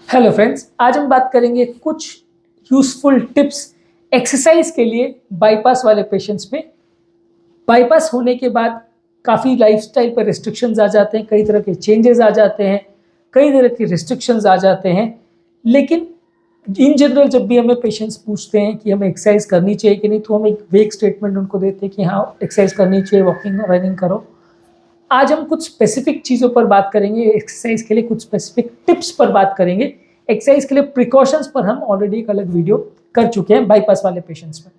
Hello friends, आज हम बात करेंगे कुछ यूजफुल टिप्स एक्सरसाइज के लिए बाईपास वाले पेशेंट्स में। बाईपास होने के बाद काफ़ी लाइफस्टाइल पर रिस्ट्रिक्शंस आ जाते हैं, कई तरह के चेंजेस आ जाते हैं, कई तरह की रिस्ट्रिक्शंस आ जाते हैं। लेकिन इन जनरल जब भी हमें पेशेंट्स पूछते हैं कि हमें एक्सरसाइज करनी चाहिए कि नहीं, तो हम एक वेग स्टेटमेंट उनको देते हैं कि हाँ एक्सरसाइज करनी चाहिए, वॉकिंग रनिंग करो। आज हम कुछ स्पेसिफिक चीज़ों पर बात करेंगे, एक्सरसाइज के लिए कुछ स्पेसिफिक टिप्स पर बात करेंगे। एक्सरसाइज के लिए प्रिकॉशंस पर हम ऑलरेडी एक अलग वीडियो कर चुके हैं बाईपास वाले पेशेंट्स में।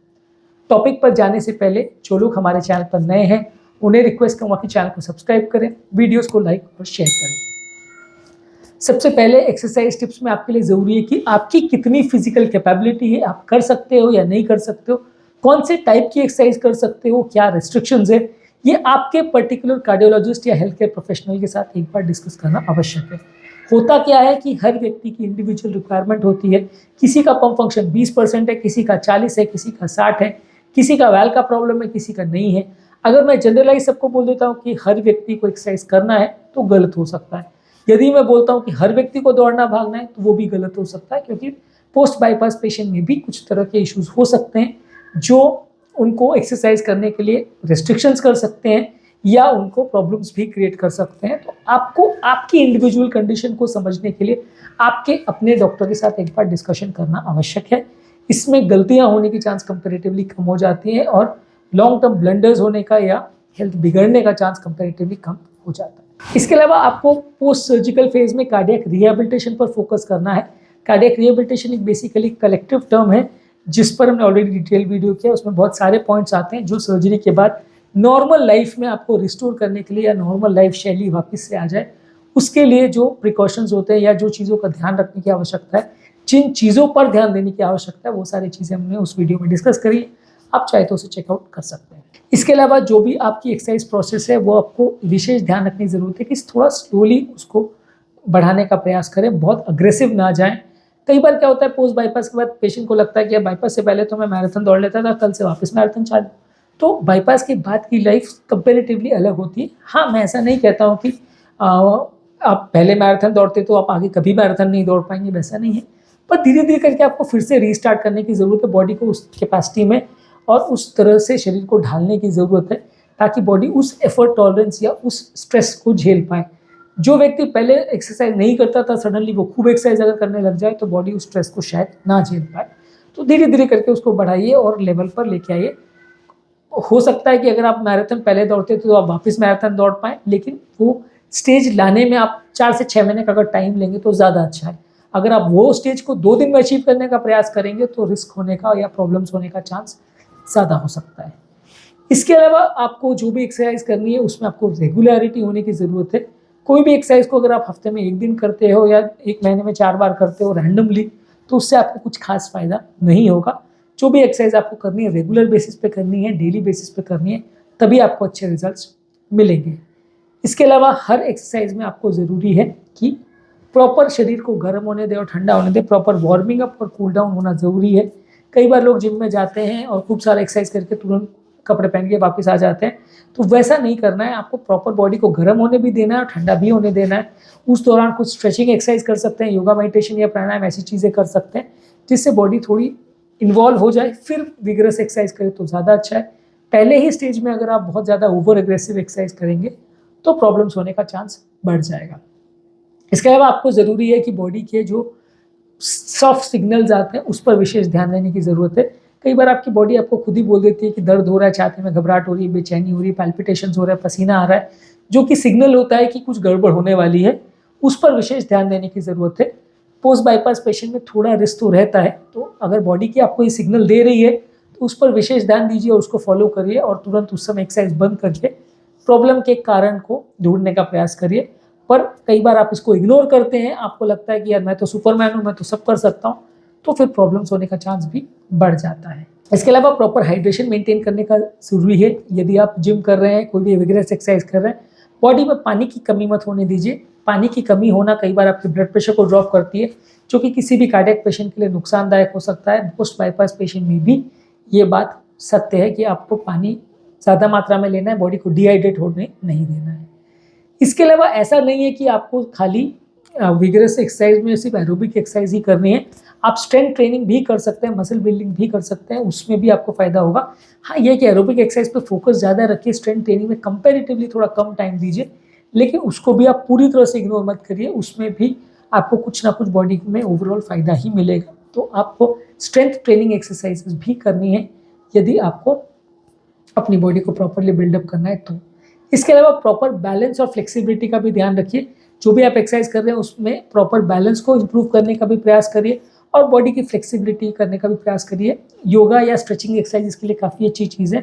टॉपिक पर जाने से पहले जो लोग हमारे चैनल पर नए हैं उन्हें रिक्वेस्ट करूँगा कि चैनल को सब्सक्राइब करें, वीडियोस को लाइक और शेयर करें। सबसे पहले एक्सरसाइज टिप्स में आपके लिए ज़रूरी है कि आपकी कितनी फिजिकल कैपेबिलिटी है, आप कर सकते हो या नहीं कर सकते हो, कौन से टाइप की एक्सरसाइज कर सकते हो, क्या रिस्ट्रिक्शंस है, ये आपके पर्टिकुलर कार्डियोलॉजिस्ट या हेल्थ केयर प्रोफेशनल के साथ एक बार डिस्कस करना आवश्यक है। होता क्या है कि हर व्यक्ति की इंडिविजुअल रिक्वायरमेंट होती है। किसी का पम्प फंक्शन 20% है, किसी का 40 है, किसी का 60 है, किसी का वैल का प्रॉब्लम है, किसी का नहीं है। अगर मैं जनरलाइज सबको बोल देता हूँ कि हर व्यक्ति को एक्सरसाइज करना है तो गलत हो सकता है। यदि मैं बोलता हूँ कि हर व्यक्ति को दौड़ना भागना है तो वो भी गलत हो सकता है, क्योंकि पोस्ट बाईपास पेशेंट में भी कुछ तरह के इश्यूज हो सकते हैं जो उनको एक्सरसाइज करने के लिए रिस्ट्रिक्शंस कर सकते हैं या उनको प्रॉब्लम्स भी क्रिएट कर सकते हैं। तो आपको आपकी इंडिविजुअल कंडीशन को समझने के लिए आपके अपने डॉक्टर के साथ एक बार डिस्कशन करना आवश्यक है। इसमें गलतियां होने की चांस कंपैरेटिवली कम हो जाती हैं और लॉन्ग टर्म ब्लंडर्स होने का या हेल्थ बिगड़ने का चांस कंपैरेटिवली कम हो जाता है। इसके अलावा आपको पोस्ट सर्जिकल फेज में कार्डियक रिहेबिलिटेशन पर फोकस करना है। कार्डियक रिहेबिलिटेशन एक बेसिकली कलेक्टिव टर्म है जिस पर हमने ऑलरेडी डिटेल वीडियो किया। उसमें बहुत सारे पॉइंट्स आते हैं जो सर्जरी के बाद नॉर्मल लाइफ में आपको रिस्टोर करने के लिए या नॉर्मल लाइफ शैली वापस से आ जाए उसके लिए जो प्रिकॉशंस होते हैं या जो चीज़ों का ध्यान रखने की आवश्यकता है, जिन चीज़ों पर ध्यान देने की आवश्यकता है, वो सारी चीज़ें हमने उस वीडियो में डिस्कस करी। आप चाहे तो उसे चेकआउट कर सकते हैं। इसके अलावा जो भी आपकी एक्सरसाइज प्रोसेस है वो आपको विशेष ध्यान रखने की ज़रूरत है कि थोड़ा स्लोली उसको बढ़ाने का प्रयास करें, बहुत अग्रेसिव ना जाएं। कई बार क्या होता है, पोस्ट बाईपास के बाद पेशेंट को लगता है कि बाईपास से पहले तो मैं मैराथन दौड़ लेता था, कल से वापस मैराथन चालू। तो बाईपास के बाद की लाइफ कंपेरेटिवली अलग होती है। हाँ, मैं ऐसा नहीं कहता हूँ कि आप पहले मैराथन दौड़ते तो आप आगे कभी मैराथन नहीं दौड़ पाएंगे, वैसा नहीं है। पर धीरे धीरे करके आपको फिर से रीस्टार्ट करने की ज़रूरत है, बॉडी को उस कैपेसिटी में और उस तरह से शरीर को ढालने की ज़रूरत है ताकि बॉडी उस एफर्ट टॉलरेंस या उस स्ट्रेस को झेल पाए। जो व्यक्ति पहले एक्सरसाइज नहीं करता था, सडनली वो खूब एक्सरसाइज अगर करने लग जाए तो बॉडी उस स्ट्रेस को शायद ना झेल पाए। तो धीरे धीरे करके उसको बढ़ाइए और लेवल पर लेके आइए। हो सकता है कि अगर आप मैराथन पहले दौड़ते तो आप वापस मैराथन दौड़ पाएँ, लेकिन वो स्टेज लाने में आप 4 से 6 महीने का अगर टाइम लेंगे तो ज़्यादा अच्छा है। अगर आप वो स्टेज को 2 दिन में अचीव करने का प्रयास करेंगे तो रिस्क होने का या प्रॉब्लम्स होने का चांस ज़्यादा हो सकता है। इसके अलावा आपको जो भी एक्सरसाइज करनी है उसमें आपको रेगुलरिटी होने की ज़रूरत है। कोई भी एक्सरसाइज को अगर आप हफ्ते में 1 दिन करते हो या 1 महीने में 4 बार करते हो रैंडमली, तो उससे आपको कुछ खास फायदा नहीं होगा। जो भी एक्सरसाइज आपको करनी है रेगुलर बेसिस पे करनी है, डेली बेसिस पे करनी है, तभी आपको अच्छे रिजल्ट्स मिलेंगे। इसके अलावा हर एक्सरसाइज में आपको ज़रूरी है कि प्रॉपर शरीर को गर्म होने दें और ठंडा होने दें, प्रॉपर वार्मिंग अप और कूल डाउन होना ज़रूरी है। कई बार लोग जिम में जाते हैं और खूब सारा एक्सरसाइज करके तुरंत कपड़े पहन के वापस आ जाते हैं, तो वैसा नहीं करना है। आपको प्रॉपर बॉडी को गर्म होने भी देना है और ठंडा भी होने देना है। उस दौरान कुछ स्ट्रेचिंग एक्सरसाइज कर सकते हैं, योगा मेडिटेशन या प्राणायाम ऐसी चीज़ें कर सकते हैं जिससे बॉडी थोड़ी इन्वॉल्व हो जाए, फिर विगरस एक्सरसाइज करें तो ज़्यादा अच्छा है। पहले ही स्टेज में अगर आप बहुत ज़्यादा ओवर एग्रेसिव एक्सरसाइज करेंगे तो प्रॉब्लम्स होने का चांस बढ़ जाएगा। इसके अलावा आपको ज़रूरी है कि बॉडी के जो सॉफ्ट सिग्नल्स आते हैं उस पर विशेष ध्यान देने की ज़रूरत है। कई बार आपकी बॉडी आपको खुद ही बोल देती है कि दर्द हो रहा है, छाती में घबराहट हो रही है, बेचैनी हो रही है, पैल्पिटेशंस हो रहा है, पसीना आ रहा है, जो कि सिग्नल होता है कि कुछ गड़बड़ होने वाली है। उस पर विशेष ध्यान देने की ज़रूरत है। पोस्ट बाईपास पेशेंट में थोड़ा रिस्क तो रहता है, तो अगर बॉडी की आपको ये सिग्नल दे रही है तो उस पर विशेष ध्यान दीजिए और उसको फॉलो करिए और तुरंत उस समय एक्सरसाइज बंद करके प्रॉब्लम के कारण को ढूंढने का प्रयास करिए। पर कई बार आप इसको इग्नोर करते हैं, आपको लगता है कि यार मैं तो सुपरमैन हूँ, मैं तो सब कर सकता हूँ, तो फिर प्रॉब्लम्स होने का चांस भी बढ़ जाता है। इसके अलावा प्रॉपर हाइड्रेशन मेंटेन करने का ज़रूरी है। यदि आप जिम कर रहे हैं, कोई भी विगरस एक्सरसाइज कर रहे हैं, बॉडी में पानी की कमी मत होने दीजिए। पानी की कमी होना कई बार आपके ब्लड प्रेशर को ड्रॉप करती है, जो कि किसी भी कार्डियक पेशेंट के लिए नुकसानदायक हो सकता है। पोस्ट बाईपास पेशेंट में भी ये बात सत्य है कि आपको पानी ज़्यादा मात्रा में लेना है, बॉडी को डिहाइड्रेट होने नहीं देना है। इसके अलावा ऐसा नहीं है कि आपको खाली विगरस एक्सरसाइज में सिर्फ एरोबिक एक्सरसाइज ही करनी है, आप स्ट्रेंथ ट्रेनिंग भी कर सकते हैं, मसल बिल्डिंग भी कर सकते हैं, उसमें भी आपको फायदा होगा। हाँ, ये कि एरोबिक एक्सरसाइज पे फोकस ज़्यादा रखिए, स्ट्रेंथ ट्रेनिंग में कंपैरेटिवली थोड़ा कम टाइम दीजिए, लेकिन उसको भी आप पूरी तरह से इग्नोर मत करिए, उसमें भी आपको कुछ ना कुछ बॉडी में ओवरऑल फायदा ही मिलेगा। तो आपको स्ट्रेंथ ट्रेनिंग एक्सरसाइजेस भी करनी है यदि आपको अपनी बॉडी को प्रॉपरली बिल्डअप करना है तो। इसके अलावा प्रॉपर बैलेंस और फ्लेक्सिबिलिटी का भी ध्यान रखिए, जो भी आप एक्सरसाइज कर रहे हैं उसमें प्रॉपर बैलेंस को इम्प्रूव करने का भी प्रयास करिए और बॉडी की फ्लेक्सिबिलिटी करने का भी प्रयास करिए। योगा या स्ट्रेचिंग एक्सरसाइज इसके लिए काफ़ी अच्छी चीज़ है।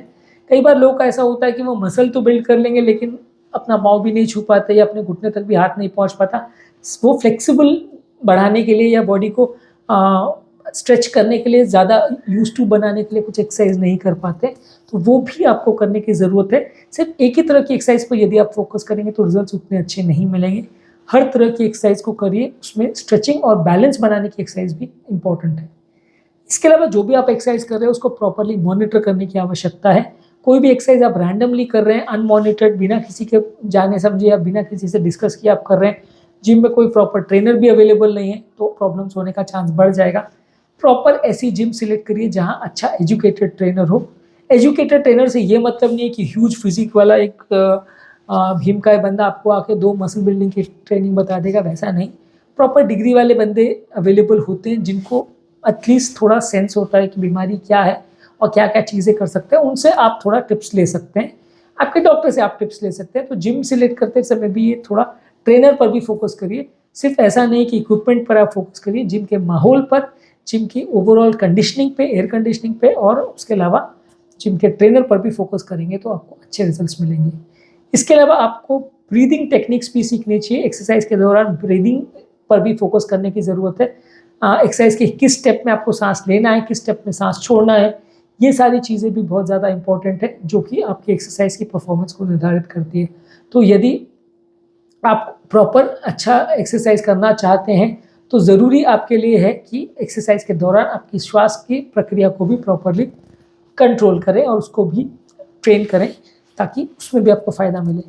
कई बार लोग का ऐसा होता है कि वो मसल तो बिल्ड कर लेंगे लेकिन अपना पाँव भी नहीं छू पाते या अपने घुटने तक भी हाथ नहीं पहुंच पाता। वो फ्लेक्सिबल बढ़ाने के लिए या बॉडी को स्ट्रेच करने के लिए, ज़्यादा यूज टू बनाने के लिए कुछ एक्सरसाइज नहीं कर पाते, तो वो भी आपको करने की ज़रूरत है। सिर्फ एक ही तरह की एक्सरसाइज पर यदि आप फोकस करेंगे तो रिजल्ट्स उतने अच्छे नहीं मिलेंगे। हर तरह की एक्सरसाइज को करिए, उसमें स्ट्रेचिंग और बैलेंस बनाने की एक्सरसाइज भी इंपॉर्टेंट है। इसके अलावा जो भी आप एक्सरसाइज कर रहे हैं उसको प्रॉपरली मॉनिटर करने की आवश्यकता है। कोई भी एक्सरसाइज आप रैंडमली कर रहे हैं, अनमॉनिटर्ड, बिना किसी के जाने समझे या बिना किसी से डिस्कस किए आप कर रहे हैं, जिम में कोई प्रॉपर ट्रेनर भी अवेलेबल नहीं है, तो प्रॉब्लम्स होने का चांस बढ़ जाएगा। प्रॉपर ऐसी जिम सिलेक्ट करिए जहाँ अच्छा एजुकेटेड ट्रेनर हो। एजुकेटेड ट्रेनर से ये मतलब नहीं है कि ह्यूज फिजिक वाला एक भीमकाय बंदा आपको आके 2 मसल बिल्डिंग की ट्रेनिंग बता देगा, वैसा नहीं। प्रॉपर डिग्री वाले बंदे अवेलेबल होते हैं जिनको एटलीस्ट थोड़ा सेंस होता है कि बीमारी क्या है और क्या क्या चीज़ें कर सकते हैं, उनसे आप थोड़ा टिप्स ले सकते हैं। आपके डॉक्टर से आप टिप्स ले सकते हैं। तो जिम सिलेक्ट करते समय भी ये थोड़ा ट्रेनर पर भी फोकस करिए, सिर्फ ऐसा नहीं कि इक्विपमेंट पर आप फोकस करिए, जिम के माहौल पर, जिम की ओवरऑल कंडीशनिंग पे, एयर कंडीशनिंग पे, और उसके अलावा जिम के ट्रेनर पर भी फोकस करेंगे तो आपको अच्छे रिजल्ट्स मिलेंगे। इसके अलावा आपको ब्रीदिंग टेक्निक्स भी सीखनी चाहिए। एक्सरसाइज के दौरान ब्रीदिंग पर भी फोकस करने की ज़रूरत है। एक्सरसाइज के किस स्टेप में आपको सांस लेना है, किस स्टेप में सांस छोड़ना है, ये सारी चीज़ें भी बहुत ज़्यादा इंपॉर्टेंट है, जो कि आपकी एक्सरसाइज की परफॉर्मेंस को निर्धारित करती है। तो यदि आप प्रॉपर अच्छा एक्सरसाइज करना चाहते हैं तो ज़रूरी आपके लिए है कि एक्सरसाइज के दौरान आपकी श्वास की प्रक्रिया को भी प्रॉपरली कंट्रोल करें और उसको भी ट्रेन करें, ताकि उसमें भी आपको फ़ायदा मिले।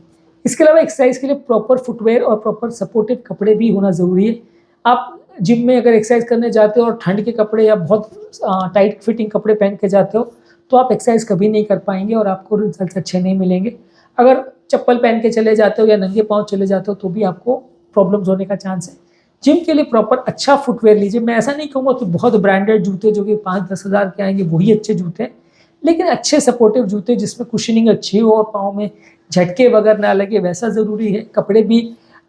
इसके अलावा एक्सरसाइज के लिए प्रॉपर फुटवेयर और प्रॉपर सपोर्टिव कपड़े भी होना ज़रूरी है। आप जिम में अगर एक्सरसाइज करने जाते हो और ठंड के कपड़े या बहुत टाइट फिटिंग कपड़े पहन के जाते हो तो आप एक्सरसाइज कभी नहीं कर पाएंगे और आपको रिजल्ट अच्छे नहीं मिलेंगे। अगर चप्पल पहन के चले जाते हो या नंगे पाँव चले जाते हो तो भी आपको प्रॉब्लम्स होने का चांस है। जिम के लिए प्रॉपर अच्छा फुटवेयर लीजिए। मैं ऐसा नहीं कहूँगा कि बहुत ब्रांडेड जूते जो कि 5-10 हज़ार के आएंगे वही अच्छे जूते हैं, लेकिन अच्छे सपोर्टिव जूते जिसमें कुशनिंग अच्छी हो और पाँव में झटके वगैरह ना लगे, वैसा ज़रूरी है। कपड़े भी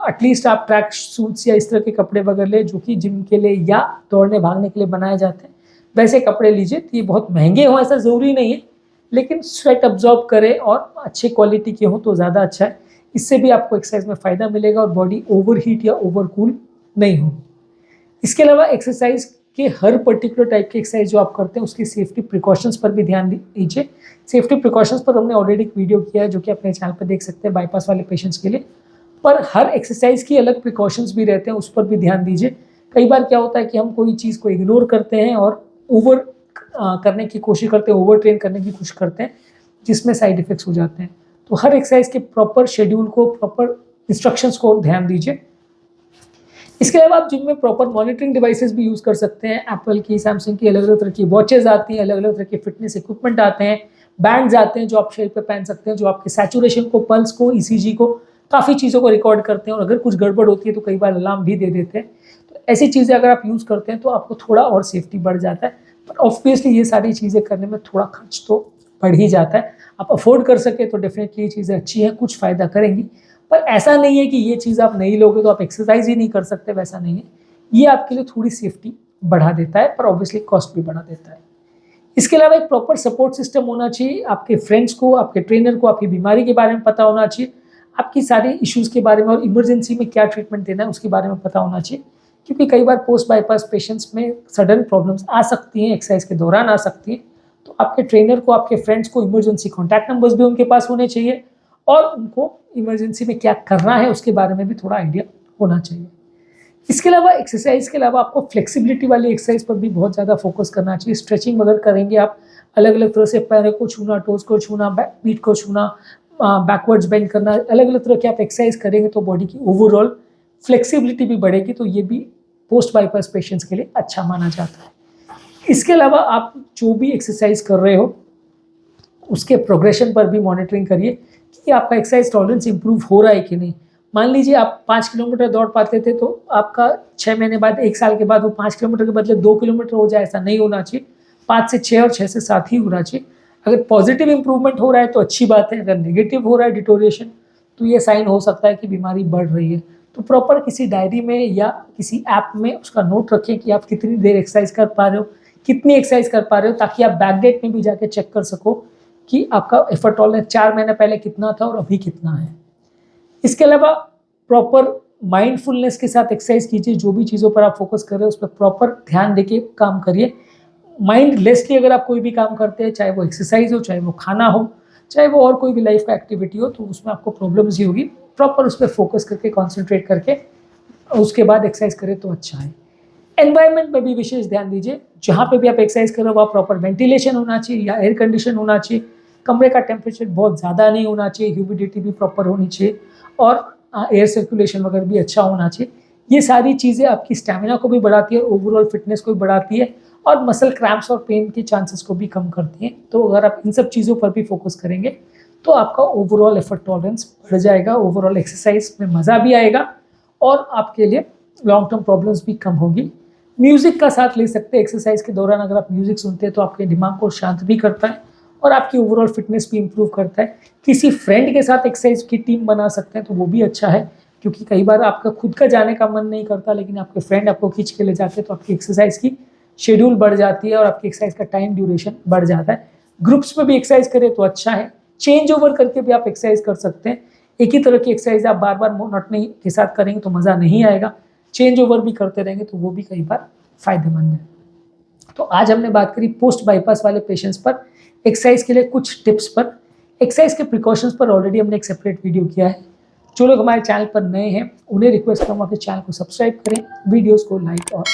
एटलीस्ट आप ट्रैक सूट्स या इस तरह के कपड़े वगैरह ले जो कि जिम के लिए या दौड़ने भागने के लिए बनाए जाते हैं, वैसे कपड़े लीजिए। तो ये बहुत महंगे हों ऐसा ज़रूरी नहीं है, लेकिन स्वेट अब्जॉर्ब करें और अच्छे क्वालिटी के हों तो ज़्यादा अच्छा है। इससे भी आपको एक्सरसाइज में फ़ायदा मिलेगा और बॉडी ओवर हीट या ओवर कूल नहीं हो। इसके अलावा एक्सरसाइज के हर पर्टिकुलर टाइप की एक्सरसाइज जो आप करते हैं उसकी सेफ्टी प्रिकॉशंस पर भी ध्यान दीजिए। सेफ्टी प्रिकॉशंस पर हमने ऑलरेडी एक वीडियो किया है जो कि अपने चैनल पर देख सकते हैं बाईपास वाले पेशेंट्स के लिए, पर हर एक्सरसाइज की अलग प्रिकॉशंस भी रहते हैं, उस पर भी ध्यान दीजिए। कई बार क्या होता है कि हम कोई चीज़ को इग्नोर करते हैं और ओवर करने की कोशिश करते हैं, ओवर ट्रेन करने की कोशिश करते हैं, जिसमें साइड इफेक्ट्स हो जाते हैं। तो हर एक्सरसाइज के प्रॉपर शेड्यूल को, प्रॉपर इंस्ट्रक्शंस को ध्यान दीजिए। इसके अलावा आप जिम में प्रॉपर मॉनिटरिंग डिवाइसेस भी यूज़ कर सकते हैं। एप्पल की, सैमसंग की अलग अलग तरह की वॉचेज आती हैं, अलग अलग तरह के फिटनेस इक्विपमेंट आते हैं, बैंड्स आते हैं जो आप शरीर पर पहन सकते हैं, जो आपके सैचुरेशन को, पल्स को, ईसीजी को, काफ़ी चीज़ों को रिकॉर्ड करते हैं और अगर कुछ गड़बड़ होती है तो कई बार अलार्म भी दे देते हैं। तो ऐसी चीज़ें अगर आप यूज़ करते हैं तो आपको थोड़ा और सेफ्टी बढ़ जाता है। पर ऑब्वियसली ये सारी चीज़ें करने में थोड़ा खर्च तो बढ़ ही जाता है। आप अफोर्ड कर सके तो डेफिनेटली ये चीज़ें अच्छी हैं, कुछ फ़ायदा करेंगी, पर ऐसा नहीं है कि ये चीज़ आप नहीं लोगे तो आप एक्सरसाइज ही नहीं कर सकते, वैसा नहीं है। ये आपके लिए थोड़ी सेफ्टी बढ़ा देता है, पर ऑब्वियसली कॉस्ट भी बढ़ा देता है। इसके अलावा एक प्रॉपर सपोर्ट सिस्टम होना चाहिए। आपके फ्रेंड्स को, आपके ट्रेनर को आपकी बीमारी के बारे में पता होना चाहिए, आपकी सारी इश्यूज़ के बारे में और इमरजेंसी में क्या ट्रीटमेंट देना है उसके बारे में पता होना चाहिए, क्योंकि कई बार पोस्ट बाईपास पेशेंट्स में सडन प्रॉब्लम्स आ सकती हैं, एक्सरसाइज के दौरान आ सकती हैं। तो आपके ट्रेनर को, आपके फ्रेंड्स को इमरजेंसी कॉन्टैक्ट नंबर्स भी उनके पास होने चाहिए और उनको इमरजेंसी में क्या करना है उसके बारे में भी थोड़ा आइडिया होना चाहिए। इसके अलावा एक्सरसाइज के अलावा आपको फ्लेक्सिबिलिटी वाली एक्सरसाइज पर भी बहुत ज़्यादा फोकस करना चाहिए। स्ट्रेचिंग अगर करेंगे आप, अलग अलग तरह से पैरों को छूना, टोज को छूना, पीठ को छूना, बैकवर्ड्स बेंड करना, अलग अलग तरह की आप एक्सरसाइज करेंगे तो बॉडी की ओवरऑल फ्लेक्सिबिलिटी भी बढ़ेगी, तो ये भी पोस्ट बाईपास पेशेंट्स के लिए अच्छा माना जाता है। इसके अलावा आप जो भी एक्सरसाइज कर रहे हो उसके प्रोग्रेशन पर भी मॉनिटरिंग करिए कि आपका एक्सरसाइज टॉलरेंस इंप्रूव हो रहा है कि नहीं। मान लीजिए आप 5 किलोमीटर दौड़ पाते थे, तो आपका 6 महीने बाद, 1 साल के बाद वो 5 किलोमीटर के बदले 2 किलोमीटर हो जाए, ऐसा नहीं होना चाहिए। 5 से 6 और 6 से 7 ही होना चाहिए। अगर पॉजिटिव इंप्रूवमेंट हो रहा है तो अच्छी बात है, अगर नेगेटिव हो रहा है डिटोरिएशन, तो ये साइन हो सकता है कि बीमारी बढ़ रही है। तो प्रॉपर किसी डायरी में या किसी ऐप में उसका नोट रखें कि आप कितनी देर एक्सरसाइज कर पा रहे हो, कितनी एक्सरसाइज कर पा रहे हो, ताकि आप बैकडेट में भी जाके चेक कर सको कि आपका एफर्ट टॉलरेंस 4 महीने पहले कितना था और अभी कितना है। इसके अलावा प्रॉपर माइंडफुलनेस के साथ एक्सरसाइज कीजिए। जो भी चीज़ों पर आप फोकस कर रहे हो उस पर प्रॉपर ध्यान देके काम करिए। माइंडलेसली अगर आप कोई भी काम करते हैं, चाहे वो एक्सरसाइज हो, चाहे वो खाना हो, चाहे वो और कोई भी लाइफ का एक्टिविटी हो, तो उसमें आपको प्रॉब्लम्स ही होगी। प्रॉपर उस पर फोकस करके, कॉन्सेंट्रेट करके उसके बाद एक्सरसाइज करें तो अच्छा है। एनवायरनमेंट में भी विशेष ध्यान दीजिए। जहाँ पे भी आप एक्सरसाइज कर रहे हो वहाँ प्रॉपर वेंटिलेशन होना चाहिए या एयर कंडीशन होना चाहिए। कमरे का टेम्परेचर बहुत ज़्यादा नहीं होना चाहिए, ह्यूमिडिटी भी प्रॉपर होनी चाहिए और एयर सर्कुलेशन वगैरह भी अच्छा होना चाहिए। ये सारी चीज़ें आपकी स्टैमिना को भी बढ़ाती है और ओवरऑल फिटनेस को भी बढ़ाती है और मसल क्रैम्प्स और पेन के चांसेस को भी कम करती हैं। तो अगर आप इन सब चीज़ों पर भी फोकस करेंगे तो आपका ओवरऑल एफर्ट टॉलरेंस बढ़ जाएगा, ओवरऑल एक्सरसाइज में मज़ा भी आएगा और आपके लिए लॉन्ग टर्म प्रॉब्लम्स भी कम होगी। म्यूज़िक का साथ ले सकते हैं एक्सरसाइज के दौरान। अगर आप म्यूज़िक सुनते हैं तो आपके दिमाग को शांत भी करता है और आपकी ओवरऑल फिटनेस भी इंप्रूव करता है। किसी फ्रेंड के साथ एक्सरसाइज की टीम बना सकते हैं तो वो भी अच्छा है, क्योंकि कई बार आपका खुद का जाने का मन नहीं करता लेकिन आपके फ्रेंड आपको खींच के ले जाते हैं, तो आपकी एक्सरसाइज की शेड्यूल बढ़ जाती है और आपकी एक्सरसाइज का टाइम ड्यूरेशन बढ़ जाता है। ग्रुप्स में भी एक्सरसाइज करें तो अच्छा है। चेंज ओवर करके भी आप एक्सरसाइज कर सकते हैं। एक ही तरह की एक्सरसाइज आप बार बार मोनोटनी के साथ करेंगे तो मज़ा नहीं आएगा। चेंज ओवर भी करते रहेंगे तो वो भी कई बार फायदेमंद है। तो आज हमने बात करी पोस्ट बाईपास वाले पेशेंट्स पर एक्सरसाइज के लिए कुछ टिप्स पर। एक्सरसाइज के प्रिकॉशंस पर ऑलरेडी हमने एक सेपरेट वीडियो किया है। जो लोग हमारे चैनल पर नए हैं उन्हें रिक्वेस्ट करूँगा कि चैनल को सब्सक्राइब करें, वीडियोस को लाइक और